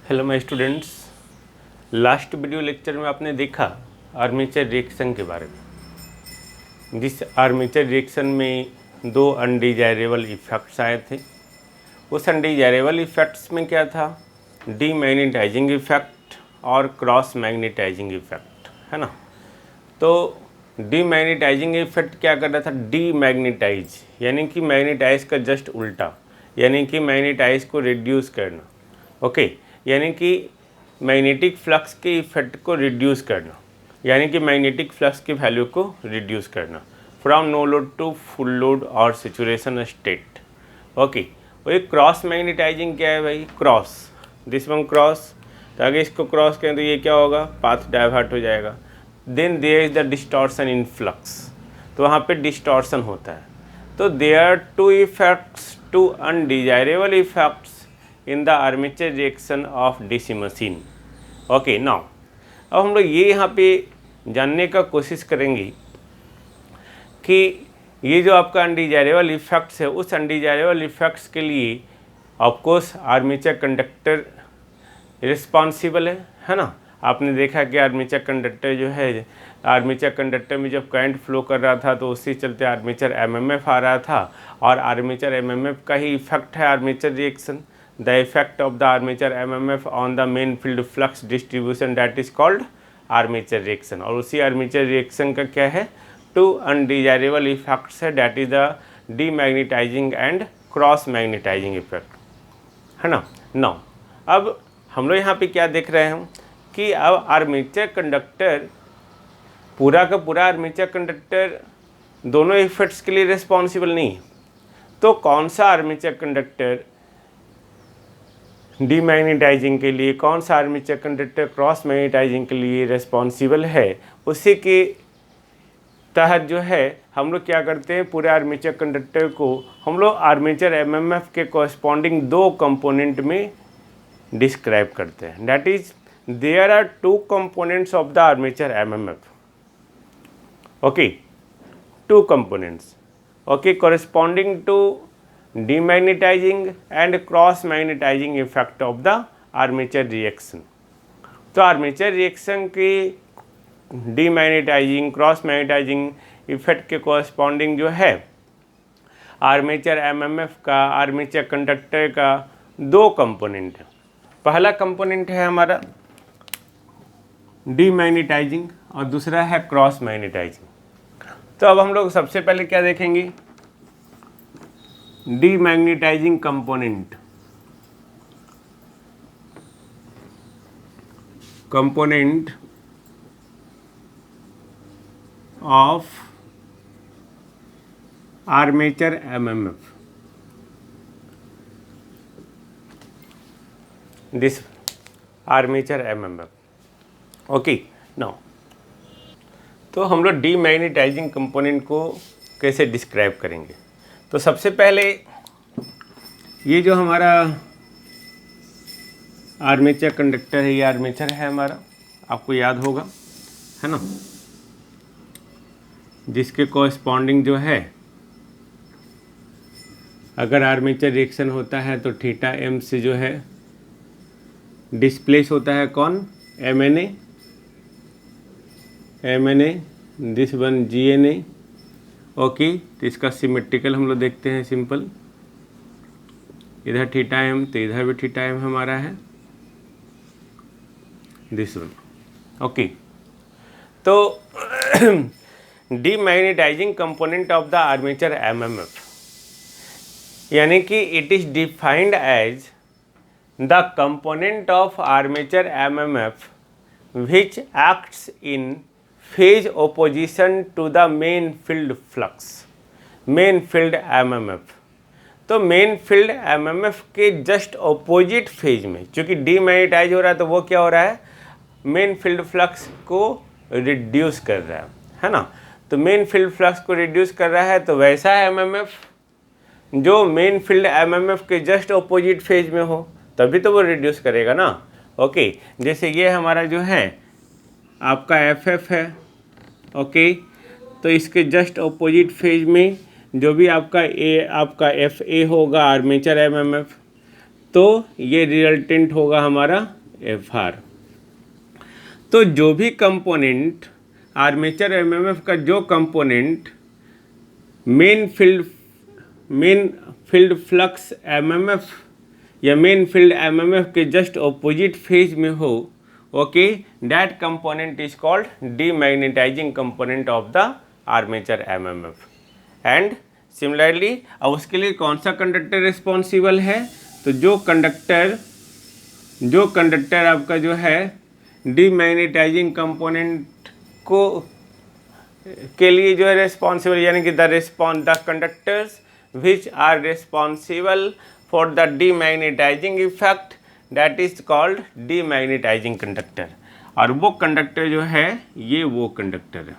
Hello my students, last video lecture में आपने देखा आर्मेचर रिएक्शन के बारे में। जिस आर्मेचर रिएक्शन में दो अनडिजायरेबल इफ़ेक्ट्स आए थे। उस अनडिजायरेबल इफ़ेक्ट्स में क्या था, डीमैग्नेटाइजिंग इफ़ेक्ट और क्रॉस मैग्नेटाइजिंग इफ़ेक्ट, है ना। तो डीमैग्नेटाइजिंग इफ़ेक्ट क्या कर रहा था, डीमैग्नेटाइज यानी कि मैग्नेटाइज का जस्ट उल्टा, यानी कि मैग्नेटाइज को रिड्यूस करना। ओके, यानी कि मैग्नेटिक फ्लक्स के इफेक्ट को रिड्यूस करना, यानी कि मैग्नेटिक फ्लक्स की वैल्यू को रिड्यूस करना from no load to full load और सैचुरेशन स्टेट। ओके, वही क्रॉस मैग्नेटाइजिंग क्या है भाई, क्रॉस, दिस वन क्रॉस, तो अगर इसको क्रॉस करें तो ये क्या होगा, पाथ डाइवर्ट हो जाएगा। Then there is the distortion in flux, तो वहाँ पे डिस्टॉर्शन होता है। तो there are two effects, two undesirable effects in the armature reaction of DC machine. Okay, now अब हम लोग ये यहाँ पे जानने का कोशिश करेंगे कि ये जो आपका अनडिजायरेबल इफेक्ट्स है, उस अनडिजायरेबल इफेक्ट्स के लिए ऑफकोर्स आर्मेचर कंडक्टर रिस्पॉन्सिबल है ना। आपने देखा कि आर्मेचर कंडक्टर जो है, आर्मेचर कंडक्टर में जब करंट फ्लो कर रहा था तो उससे चलते आर्मेचर एमएमएफ आ रहा था, और आर्मेचर एमएमएफ का ही इफेक्ट है armature reaction. The effect of the armature MMF on the main field flux distribution, that is called armature reaction। और उसी armature reaction का क्या है, two undesirable effects है, that is the demagnetizing and cross magnetizing effect, है ना। Now अब हम लोग यहाँ पे क्या देख रहे हैं कि अब आर्मेचर कंडक्टर, पूरा का पूरा आर्मेचर कंडक्टर दोनों इफेक्ट्स के लिए रिस्पॉन्सिबल नहीं है। तो कौन सा आर्मेचर कंडक्टर डीमैग्नेटाइजिंग के लिए, कौन सा आर्मेचर कंडक्टर क्रॉस मैग्नेटाइजिंग के लिए रिस्पॉन्सिबल है, उसी के तहत जो है हम लोग क्या करते हैं, पूरे आर्मेचर कंडक्टर को हम लोग आर्मेचर एमएमएफ के कॉरस्पॉन्डिंग दो कंपोनेंट में डिस्क्राइब करते हैं। That is there are two components of the armature MMF. Okay, two components, okay, corresponding to demagnetising and cross magnetising effect of the armature reaction. तो armature reaction की demagnetising cross magnetising effect के corresponding जो है armature MMF का, armature conductor का दो component है। पहला कंपोनेंट है हमारा डीमैग्नेटाइजिंग और दूसरा है क्रॉस मैग्नेटाइजिंग। तो अब हम लोग सबसे पहले क्या देखेंगे, demagnetising component of armature MMF, this armature MMF. Okay, now तो हम लोग डीमैग्नेटाइजिंग कंपोनेंट को कैसे डिस्क्राइब करेंगे। तो सबसे पहले ये जो हमारा आर्मेचर कंडक्टर है, ये आर्मेचर है हमारा, आपको याद होगा, है ना, जिसके कॉरस्पॉन्डिंग जो है अगर आर्मेचर रिएक्शन होता है तो थीटा एम से जो है डिस्प्लेस होता है कौन, M N A, this one G N A. Okay, तो इसका सिमेट्रिकल हम लोग देखते हैं, सिंपल, इधर थीटा एम तो इधर भी थीटा एम हमारा है, दिस वन। ओके, तो demagnetising component of the armature MMF, यानी कि it is defined as the component of armature MMF which acts in phase opposition to the main field flux, main field MMF. तो main field MMF के just opposite phase में, चूँकि demagnetise हो रहा है तो वो क्या हो रहा है, मेन फील्ड फ्लक्स को रिड्यूस कर रहा है ना। तो मेन फील्ड फ्लक्स को रिड्यूस कर रहा है, तो वैसा एमएमएफ जो मेन फील्ड एमएमएफ के जस्ट ऑपोजिट फेज में हो तभी तो वो रिड्यूस करेगा ना। ओके, जैसे ये हमारा जो है आपका एफ है। ओके, तो इसके जस्ट ऑपोजिट फेज में जो भी आपका एफ ए होगा आर्मेचर एमएमएफ, तो ये रिजल्टेंट होगा हमारा एफ आर। तो जो भी कंपोनेंट आर्मेचर एमएमएफ का जो component main field flux MMF या मेन फील्ड एमएमएफ के जस्ट ऑपोजिट फेज में हो, okay, that component is called demagnetising component of the armature MMF. And similarly अब उसके लिए कौन सा कंडक्टर रिस्पॉन्सिबल है, तो जो कंडक्टर आपका जो है डीमैग्नेटाइजिंग कंपोनेंट को के लिए जो है रिस्पॉन्सिबल, यानी कि the conductors which are responsible for the demagnetising effect that is called demagnetising conductor. और वो कंडक्टर जो है ये वो कंडक्टर है,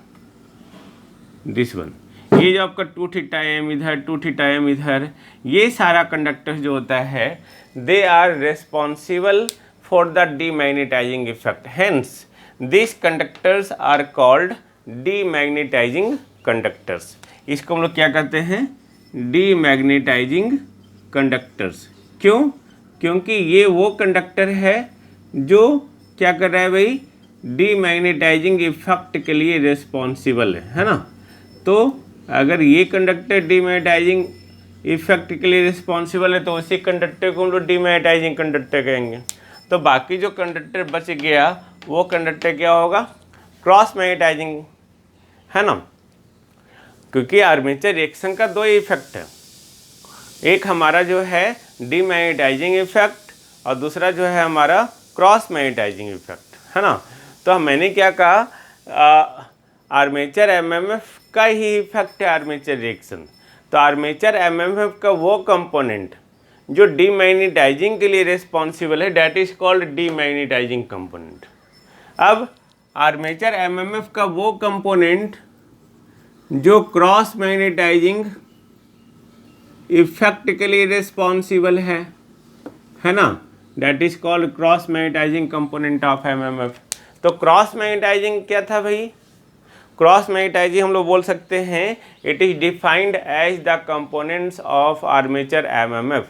दिस वन। ये जो आपका 2 थीटा एम इधर 2 थीटा एम इधर, ये सारा कंडक्टर जो होता है they are responsible for the demagnetising effect, hence this conductors are called demagnetising conductors. इसको हम लोग क्या कहते हैं, डीमैग्नेटाइजिंग कंडक्टर्स। क्यों? क्योंकि ये वो कंडक्टर है जो क्या कर रहा है भाई, डीमैग्नेटाइजिंग इफेक्ट के लिए रिस्पॉन्सिबल है ना। तो अगर ये कंडक्टर डीमैग्नेटाइजिंग इफेक्ट के लिए रिस्पॉन्सिबल है तो उसी कंडक्टर को हम लोग डीमैग्नेटाइजिंग कंडक्टर कहेंगे। तो बाकी जो कंडक्टर बच गया वो कंडक्टर क्या होगा, क्रॉस मैग्नेटाइजिंग, है ना। क्योंकि आर्मेचर रिएक्शन का दो इफेक्ट है, एक हमारा जो है डीमैग्नेटाइजिंग इफेक्ट और दूसरा जो है हमारा क्रॉस मैग्नेटाइजिंग इफेक्ट, है ना। तो मैंने क्या कहा, आर्मेचर एमएमएफ का ही इफेक्ट है आर्मेचर रिएक्शन। तो आर्मेचर एमएमएफ का वो कंपोनेंट जो डीमैग्नेटाइजिंग के लिए रिस्पॉन्सिबल है that is called demagnetising component. अब आर्मेचर एमएमएफ का वो कंपोनेंट जो क्रॉस मैग्नेटाइजिंग इफेक्ट के लिए रिस्पॉन्सिबल है ना, that is called cross magnetising component of MMF. तो क्रॉस मैग्नेटाइजिंग क्या था भाई, क्रॉस मैग्नेटाइजिंग हम लोग बोल सकते हैं it is defined as the components of armature MMF,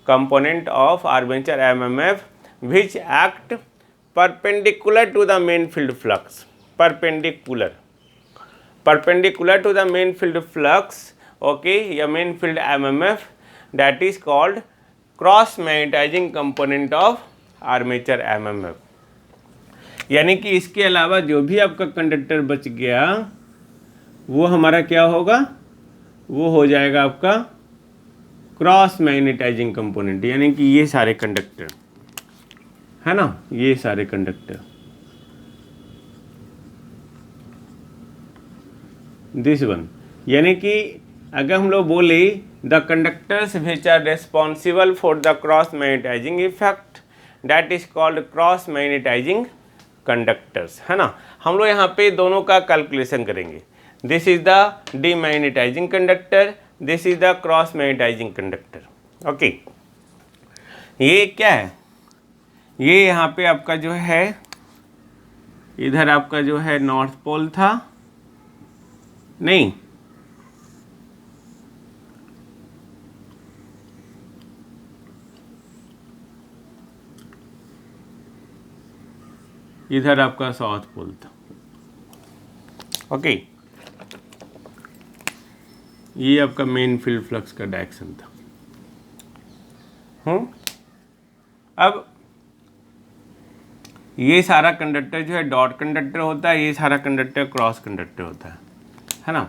component of armature MMF which act perpendicular to the main field flux, perpendicular to the main field flux, okay, या main field MMF, that is called cross magnetizing component of armature MMF। यानी कि इसके अलावा जो भी आपका conductor बच गया वो हमारा क्या होगा, वो हो जाएगा आपका क्रॉस मैग्नेटाइजिंग कंपोनेंट, यानी कि ये सारे कंडक्टर, है ना, ये सारे कंडक्टर, दिस वन। यानी कि अगर हम लोग बोले the conductors which are responsible for the cross magnetising effect that is called cross magnetising conductors, है ना। हम लोग यहाँ पे दोनों का कैलकुलेशन करेंगे, this is the demagnetising conductor, this is the cross magnetising conductor, okay. ये क्या है, ये यहाँ पे आपका जो है इधर आपका जो है नॉर्थ पोल था, नहीं, इधर आपका साउथ पोल था, ओके। ये आपका मेन फील्ड फ्लक्स का डायरेक्शन था। अब ये सारा कंडक्टर जो है डॉट कंडक्टर होता है, ये सारा कंडक्टर क्रॉस कंडक्टर होता है ना।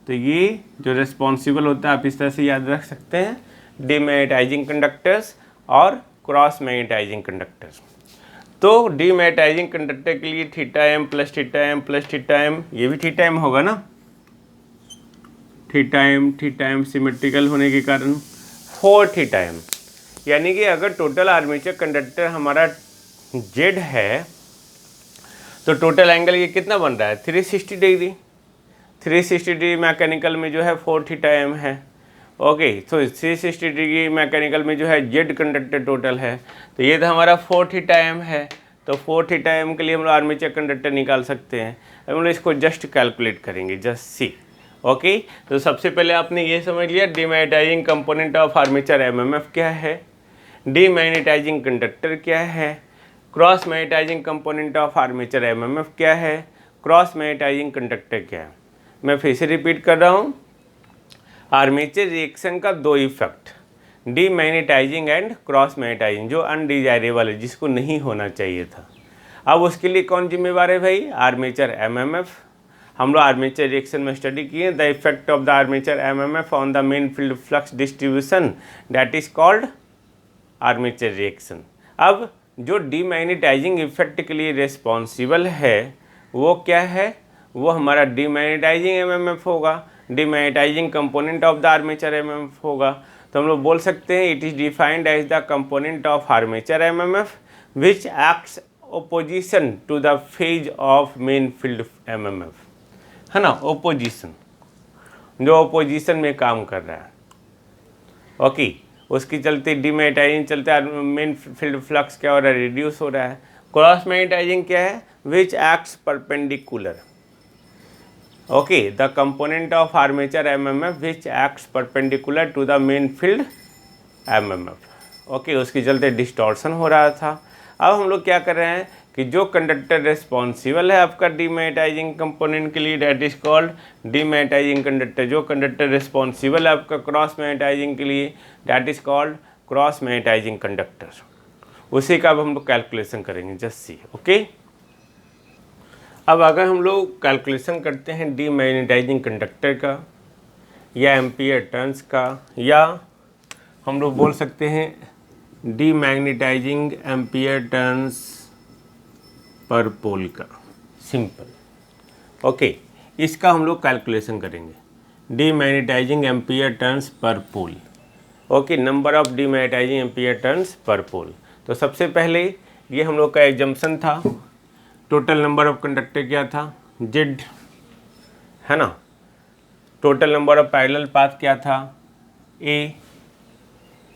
तो ये जो रिस्पॉन्सिबल होता है आप इस तरह से याद रख सकते हैं, डीमैग्नेटाइजिंग कंडक्टर्स और क्रॉस मैग्नेटाइजिंग कंडक्टर्स। तो डीमैग्नेटाइजिंग कंडक्टर के लिए theta M plus theta M plus theta M, ये भी थीटा एम होगा ना, थीटा एम सिमेट्रिकल होने के कारण 4 थीटा एम। यानी कि अगर टोटल आर्मेचर कंडक्टर हमारा जेड है तो टोटल एंगल ये कितना बन रहा है, 360 डिग्री। 360 डिग्री मैकेनिकल में जो है 4 थीटा एम है, ओके। तो 360 डिग्री मैकेनिकल में जो है जेड कंडक्टर टोटल है, तो ये तो हमारा 4 थीटा एम है। तो 4 थीटा एम के लिए हम लोग आर्मेचर कंडक्टर निकाल सकते हैं। हम लोग इसको जस्ट कैलकुलेट करेंगे, जस्ट सी, ओके। तो सबसे पहले आपने ये समझ लिया demagnetising component of armature MMF क्या है, डीमैग्नेटाइजिंग कंडक्टर क्या है, cross magnetising component of armature MMF क्या है, क्रॉस मैग्नेटाइजिंग कंडक्टर क्या है। मैं फिर से रिपीट कर रहा हूँ, आर्मेचर रिएक्शन का दो effect, demagnetising and cross magnetising, जो अनडिजायरेबल है, जिसको नहीं होना चाहिए था। अब उसके लिए कौन जिम्मेवार है भाई, आर्मेचर एमएमएफ। हम लोग आर्मेचर रिएक्शन में स्टडी किए the effect of the armature MMF on the main field flux distribution, that is called armature reaction. अब जो डीमैग्नेटाइजिंग इफेक्ट के लिए रिस्पॉन्सिबल है वो क्या है, वो हमारा डीमैग्नेटाइजिंग एमएमएफ होगा, demagnetising component of the armature MMF होगा। तो हम लोग बोल सकते हैं it is defined as the component of armature MMF which acts opposition to the phase of main field MMF, है ना, ओपोजिशन, जो ओपोजिशन में काम कर रहा है। ओके, उसकी चलते डीमैग्नेटाइजिंग चलता है, मेन फील्ड फ्लक्स क्या हो रहा है, रिड्यूस हो रहा है। क्रॉस मैग्नेटाइजिंग क्या है, which acts perpendicular, okay, the component of armature MMF which acts perpendicular to the main field MMF. Okay, उसके चलते डिस्टॉर्शन हो रहा था। अब हम लोग क्या कर रहे हैं कि जो कंडक्टर रिस्पॉन्सिबल है आपका डीमैग्नेटाइजिंग कंपोनेंट के लिए, that is called demagnetising conductor. जो कंडक्टर रिस्पॉन्सिबल है आपका क्रॉस मैग्नेटाइजिंग के लिए, that is called cross magnetising conductor. उसी का अब हम लोग कैलकुलेशन करेंगे, जस्ट सी। ओके, अब अगर हम लोग कैलकुलेशन करते हैं डीमैग्नेटाइजिंग कंडक्टर का या एम्पियर टर्न्स का, या हम लोग बोल सकते हैं डीमैग्नेटाइजिंग एम्पियर टर्न्स पर पोल का, सिंपल। ओके, इसका हम लोग कैलकुलेशन करेंगे, demagnetising ampere turns per pole. Okay, number of demagnetizing ampere turns per pole. तो सबसे पहले ये हम लोग का एग्जम्पशन था, टोटल नंबर ऑफ कंडक्टर क्या था, जेड, है ना। Total number of parallel path क्या था, ए।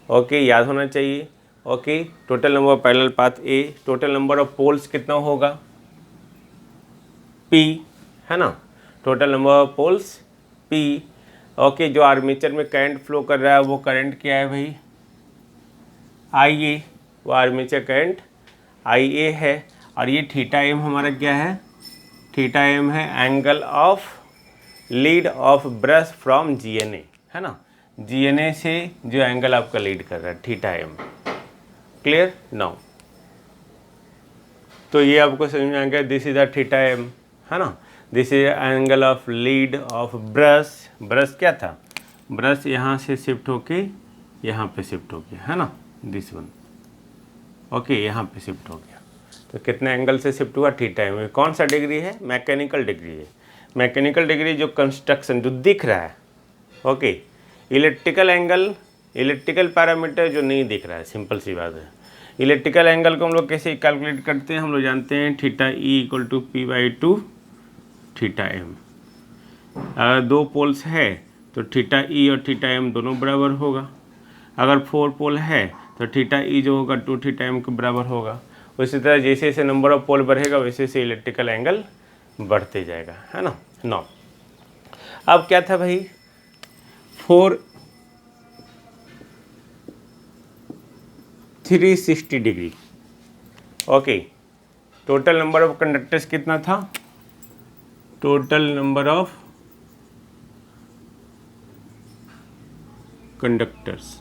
ओके, याद होना चाहिए। Okay, total number of parallel path A. Total number of poles कितना होगा, पी, है ना। Total number of poles P. Okay, जो आर्मेचर में करंट फ्लो कर रहा है वो करंट क्या है भाई, आई ए, वो आर्मेचर करंट आई ए है। और ये थीटा एम हमारा क्या है, थीटा एम है angle of lead of brush from GNA, है ना। जीएनए से जो एंगल आपका लीड कर रहा है, थीटा एम। क्लियर नाउ, तो ये आपको समझ में आ गया, this is the theta M, है ना। This is angle of lead of brush. Brush क्या था, ब्रश यहाँ से शिफ्ट होके यहाँ पे शिफ्ट हो गया, है ना, दिस वन। ओके, यहाँ पे शिफ्ट हो गया, तो कितने एंगल से शिफ्ट हुआ, थीटा एम। कौन सा डिग्री है, मैकेनिकल डिग्री है। मैकेनिकल डिग्री जो कंस्ट्रक्शन जो दिख रहा है। Okay, electrical angle, electrical parameter जो नहीं दिख रहा है, सिंपल सी बात है। इलेक्ट्रिकल एंगल को हम लोग कैसे कैलकुलेट करते हैं, हम लोग जानते हैं theta e equal to P by two theta m. अगर दो पोल्स है तो थीटा ई और थीटा एम दोनों बराबर होगा। अगर 4 पोल है तो थीटा ई जो होगा 2 थीटा एम के बराबर होगा। उसी तरह जैसे जैसे नंबर ऑफ पोल बढ़ेगा वैसे वैसे इलेक्ट्रिकल एंगल बढ़ते जाएगा, है ना। नौ, अब क्या था भाई, 360 degree. Okay, total number of conductors कितना था, total number of conductors,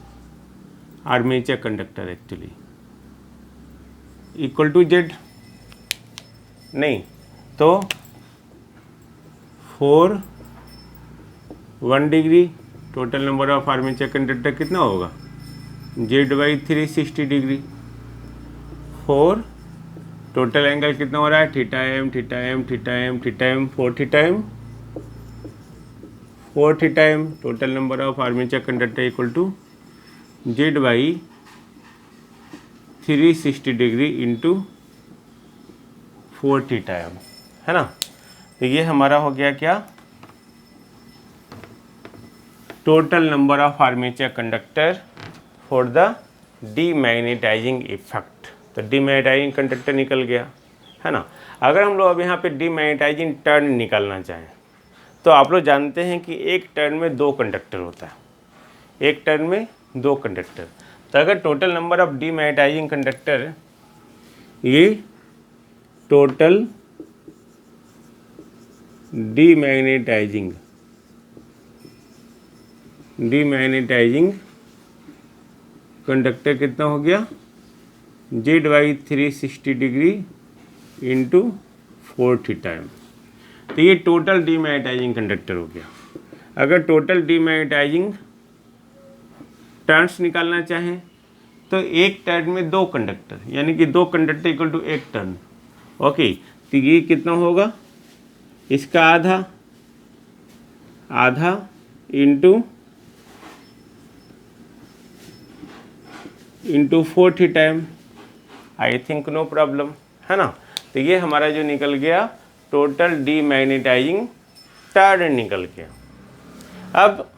armature conductor actually, equal to Z, नहीं तो 1 degree, total number of armature conductor कितना होगा, Z by 360 degree. 4, total angle कितना हो रहा है, theta m theta m theta m theta m, 4 theta m 4 theta m. Total number of armature conductor equal to Z by 360 degree into 4 theta M, है ना। तो ये हमारा हो गया क्या, total number of armature conductor for the demagnetising effect. तो demagnetising conductor निकल गया, है ना। अगर हम लोग अब यहाँ पे डीमैग्नेटाइजिंग टर्न निकालना चाहें तो आप लोग जानते हैं कि एक टर्न में 2 कंडक्टर होता है, एक टर्न में 2 कंडक्टर। तो अगर total number of demagnetising conductor ये टोटल डीमैग्नेटाइजिंग कंडक्टर कितना हो गया, ZY 360 डिग्री इंटू 40 टाइम। तो ये टोटल डीमैग्नेटाइजिंग कंडक्टर हो गया। अगर टोटल डीमैग्नेटाइजिंग टर्न्स निकालना चाहें तो एक टर्न में 2 कंडक्टर, यानी कि 2 conductor equal to 1 turn. Okay, तो ये कितना होगा, इसका आधा into 40 time. I think no problem, है ना। तो ये हमारा जो निकल गया टोटल डीमैग्नेटाइजिंग टर्न निकल गया। अब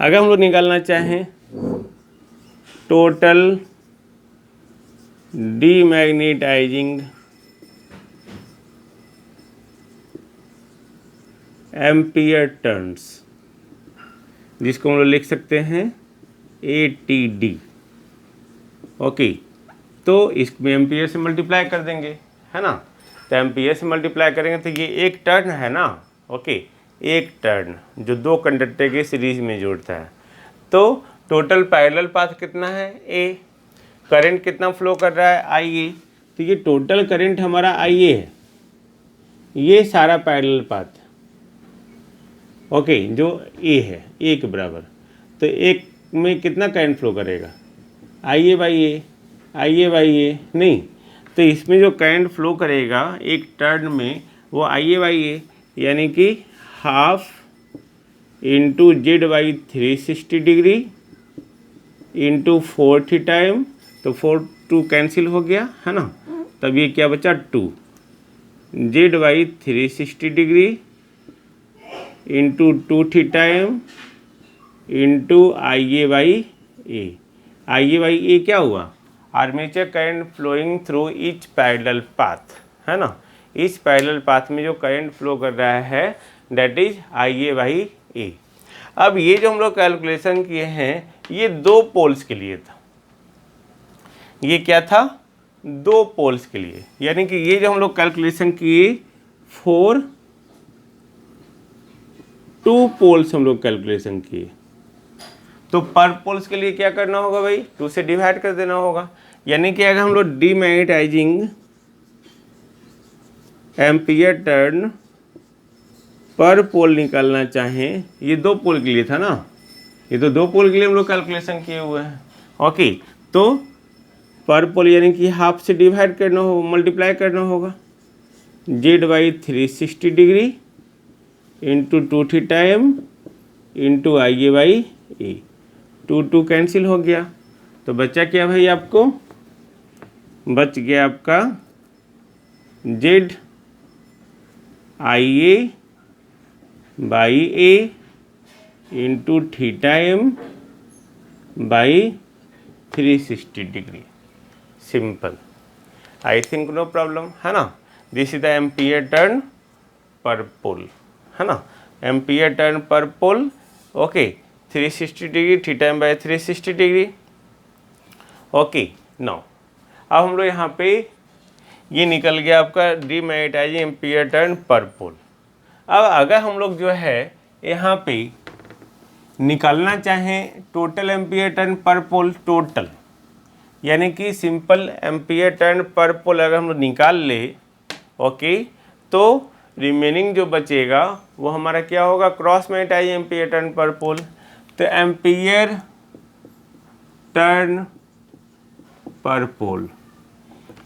अगर हम लोग निकालना चाहें टोटल डीमैग्नेटाइजिंग एम्पियर टर्न्स, जिसको हम लोग लिख सकते हैं ATD। ओके, तो इसमें एम्पियर से मल्टीप्लाई कर देंगे, है ना। तो एम्पियर से मल्टीप्लाई करेंगे तो ये एक टर्न है ना। ओके, एक टर्न जो 2 कंडक्टर के सीरीज में जोड़ता है। तो टोटल पैरेलल पाथ कितना है, A। करंट कितना फ्लो कर रहा है, IA। तो ये टोटल करंट हमारा IA है, ये सारा पैरेलल पाथ। ओके, जो A है, A के बराबर। तो एक में कितना करंट फ्लो करेगा, IA बाई ए नहीं। तो इसमें जो करंट फ्लो करेगा एक टर्न में वो IA बाई ए, यानी कि half into ZY 360 degree into 40 time. तो 4 2 कैंसिल हो गया, है ना। तब ये क्या बचा, 2 ZY 360 degree into 2 time into IA by A क्या हुआ, armature current flowing through each parallel path, है ना। इस पैरेलल पाथ में जो करंट फ्लो कर रहा है दैट इज IA बाई ए। अब ये जो हम लोग कैलकुलेशन किए हैं ये 2 पोल्स के लिए था। ये क्या था, 2 पोल्स के लिए, यानी कि ये जो हम लोग कैलकुलेशन किए 2 पोल्स हम लोग कैलकुलेशन किए। तो पर पोल्स के लिए क्या करना होगा भाई, 2 से डिवाइड कर देना होगा। यानी कि अगर हम लोग डीमैग्नेटाइजिंग एम्पियर टर्न पर पोल निकालना चाहें, ये 2 पोल के लिए था ना, ये तो 2 पोल के लिए हम लोग कैलकुलेशन किए हुए हैं। ओके, तो पर पोल यानी कि हाफ से डिवाइड करना होगा, मल्टीप्लाई करना होगा। ZY 360 degree into 2 time into IA by A. 2 cancel हो गया, तो बचा क्या भाई, आपको बच गया आपका ZIA by A into θm by 360 degree. Simple, I think no problem, है ना। This is the ampere turn per pole, है ना। Ampere turn per pole. Okay, 360 degree θm by 360 degree. Okay, now अब हम लोग यहाँ पे ये निकल गया आपका डीमैग्नेटाइजिंग एम्पियर टर्न पर पोल। अब अगर हम लोग जो है यहाँ पे निकालना चाहें टोटल एम्पियर टर्न पर पोल, टोटल यानी कि सिंपल एम्पियर टर्न पर पोल अगर हम लोग निकाल ले, ओके, तो रिमेनिंग जो बचेगा वो हमारा क्या होगा, cross magnetising ampere turn per pole. तो ampere turn per pole,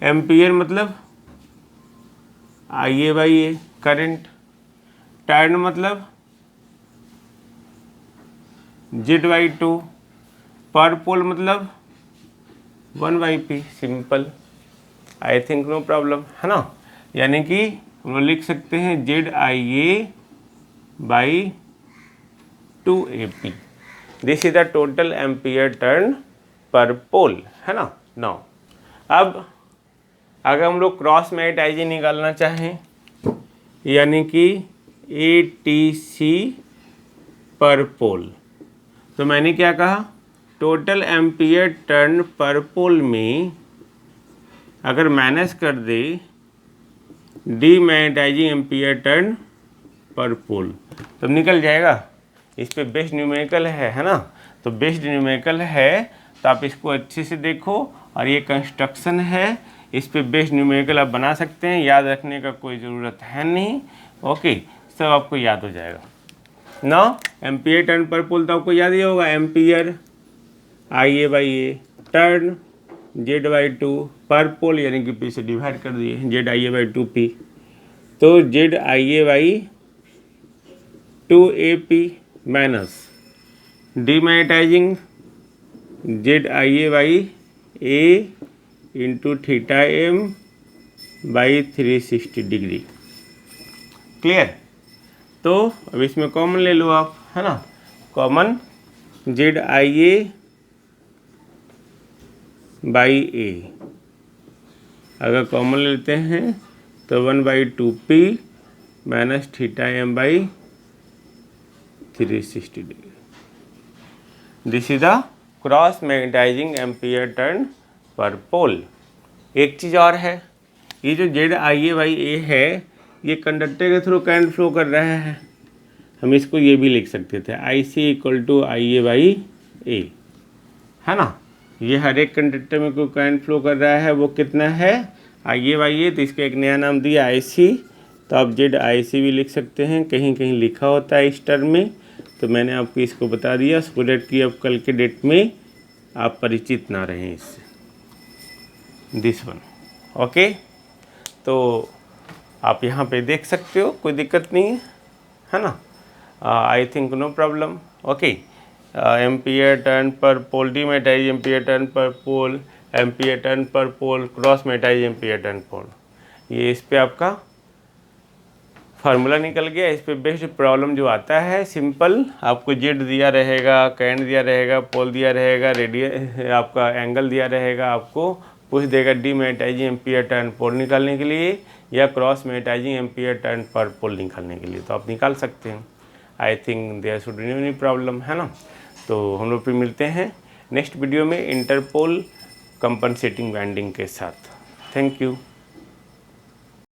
ampere मतलब IA by A current, turn मतलब ZY2, पर पोल मतलब 1/p। Simple, I think no problem, है ना। यानी कि हम लोग लिख सकते हैं ZIA by 2AP। This is the total ampere turn per pole, है ना। नाउ अब अगर हम लोग क्रॉस मैग्नेटाइजिंग निकालना चाहें, यानी कि ATC पर पोल, तो मैंने क्या कहा, टोटल एम्पियर टर्न पर पोल में अगर माइनस कर दे डीमैग्नेटाइजिंग एम्पियर टर्न पर पोल तब निकल जाएगा। इस पे बेस्ड न्यूमेरिकल है ना, तो बेस्ड न्यूमेरिकल है तो आप इसको अच्छे से देखो, और ये कंस्ट्रक्शन है, इस पे बेस्ड न्यूमेरिकल आप बना सकते हैं, याद रखने का कोई ज़रूरत है नहीं। ओके, सब आपको याद हो जाएगा ना। एम्पियर टर्न पर पोल तो आपको याद ही होगा, एम्पियर IA/A, टर्न Z/2, पर पोल यानी कि P से डिवाइड कर दिए, ZIA/2P, तो ZIA/2AP minus demagnetising ZIA/A into θm/360 degree. Clear? तो अब इसमें कॉमन ले लो आप, है ना, कॉमन ZIA/A अगर कॉमन लेते हैं तो 1/2P minus θm/360 degree. This is the cross magnetising ampere turn per pole. एक चीज़ और है, ये जो ZIA/A है ये कंडक्टर के थ्रू करंट फ्लो कर रहा है। हम इसको ये भी लिख सकते थे IC = IA/A, है ना। ये हर एक कंडक्टर में कोई करंट फ्लो कर रहा है, वो कितना है IA/A, तो इसका एक नया नाम दिया IC, तो आप ZIC भी लिख सकते हैं, कहीं कहीं लिखा होता है इस टर्म में, तो मैंने आपको इसको बता दिया सो दैट कि अब कल के डेट में आप परिचित ना रहें इससे। दिस वन ओके, तो आप यहाँ पे देख सकते हो, कोई दिक्कत नहीं है ना। I think no problem. Okay, ampere turn per pole, demagnetising ampere turn per pole, ampere turn per pole, cross magnetising ampere turn पोल, ये इस पे आपका फार्मूला निकल गया। इस पे बेस्ड प्रॉब्लम जो आता है सिंपल, आपको जेड दिया रहेगा, करंट दिया रहेगा, पोल दिया रहेगा, रेडियस आपका एंगल दिया रहेगा, आपको पूछ देगा डीमैग्नेटाइजिंग एम्पियर टर्न पोल निकालने के लिए या cross magnetising ampere turn per पोल निकालने के लिए, तो आप निकाल सकते हैं। I think there should be any problem, है ना। तो हम लोग फिर मिलते हैं नेक्स्ट वीडियो में इंटरपोल कंपनसेटिंग वाइंडिंग के साथ। Thank you.